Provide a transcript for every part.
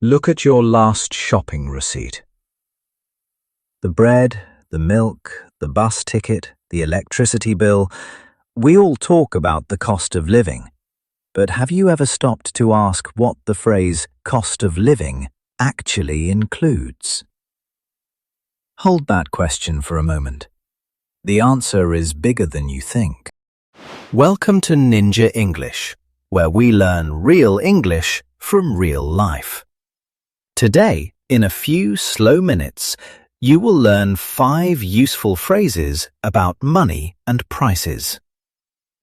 Look at your last shopping receipt. The bread, the milk, the bus ticket, the electricity bill, we all talk about the cost of living. But have you ever stopped to ask what the phrase cost of living actually includes? Hold that question for a moment. The answer is bigger than you think. Welcome to Ninja English, where we learn real English from real life. Today, in a few slow minutes, you will learn 5 useful phrases about money and prices.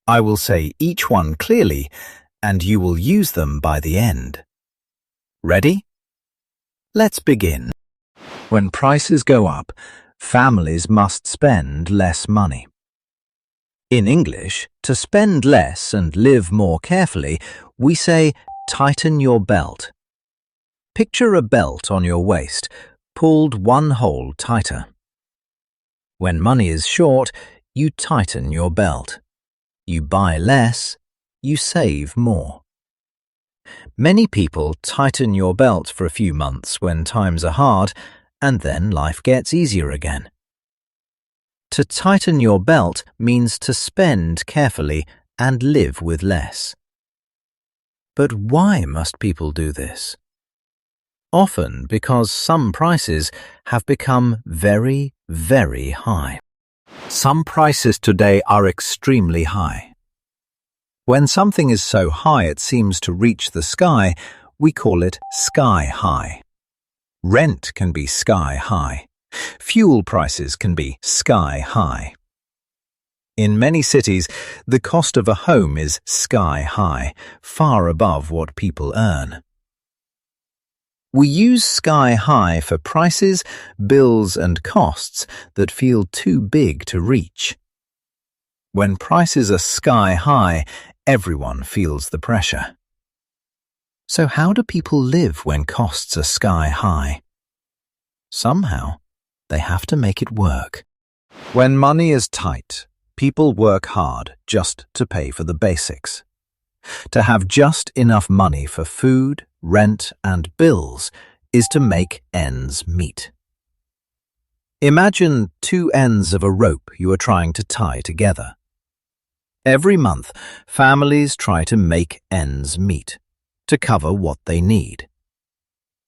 I will say each one clearly, and you will use them by the end. Ready? Let's begin. When prices go up, families must spend less money. In English, to spend less and live more carefully, we say tighten your belt. Picture a belt on your waist, pulled one hole tighter. When money is short, you tighten your belt. You buy less, you save more. Many people tighten your belt for a few months when times are hard, and then life gets easier again. To tighten your belt means to spend carefully and live with less. But why must people do this? Often because some prices have become very, very high. Some prices today are extremely high. When something is so high it seems to reach the sky, we call it sky high. Rent can be sky high. Fuel prices can be sky high. In many cities, the cost of a home is sky high, far above what people earn. We use sky high for prices, bills and costs that feel too big to reach. When prices are sky high, everyone feels the pressure. So how do people live when costs are sky high? Somehow, they have to make it work. When money is tight, people work hard just to pay for the basics. To have just enough money for food, rent, and bills is to make ends meet. Imagine 2 ends of a rope you are trying to tie together. Every month, families try to make ends meet, to cover what they need.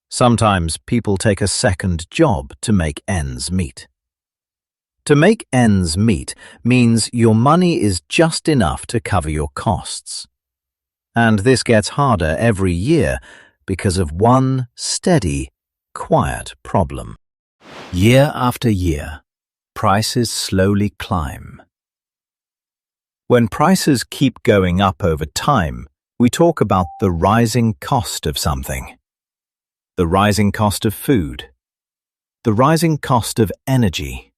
Sometimes people take a second job to make ends meet. To make ends meet means your money is just enough to cover your costs. And this gets harder every year because of one steady, quiet problem. Year after year, prices slowly climb. When prices keep going up over time, we talk about the rising cost of something. The rising cost of food. The rising cost of energy.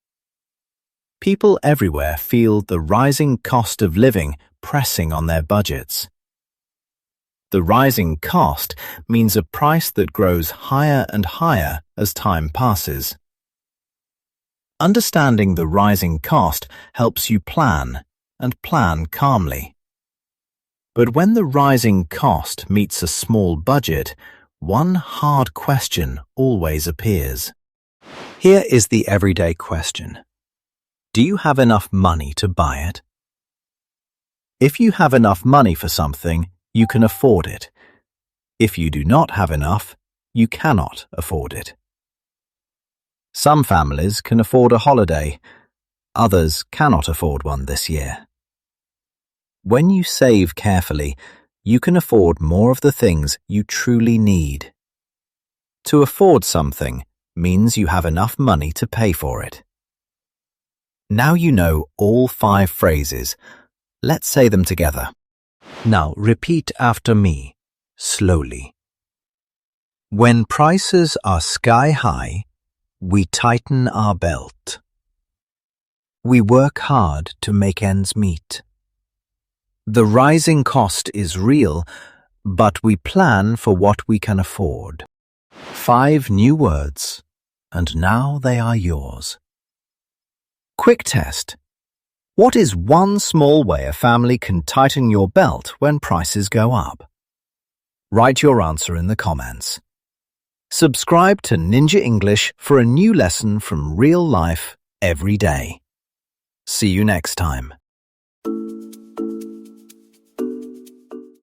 People everywhere feel the rising cost of living pressing on their budgets. The rising cost means a price that grows higher and higher as time passes. Understanding the rising cost helps you plan, and plan calmly. But when the rising cost meets a small budget, one hard question always appears. Here is the everyday question. Do you have enough money to buy it? If you have enough money for something, you can afford it. If you do not have enough, you cannot afford it. Some families can afford a holiday. Others cannot afford one this year. When you save carefully, you can afford more of the things you truly need. To afford something means you have enough money to pay for it. Now you know all 5 phrases. Let's say them together. Now repeat after me, slowly. When prices are sky high, we tighten our belt. We work hard to make ends meet. The rising cost is real, but we plan for what we can afford. 5 new words, and now they are yours. Quick test. What is one small way a family can tighten your belt when prices go up? Write your answer in the comments. Subscribe to Ninja English for a new lesson from real life every day. See you next time.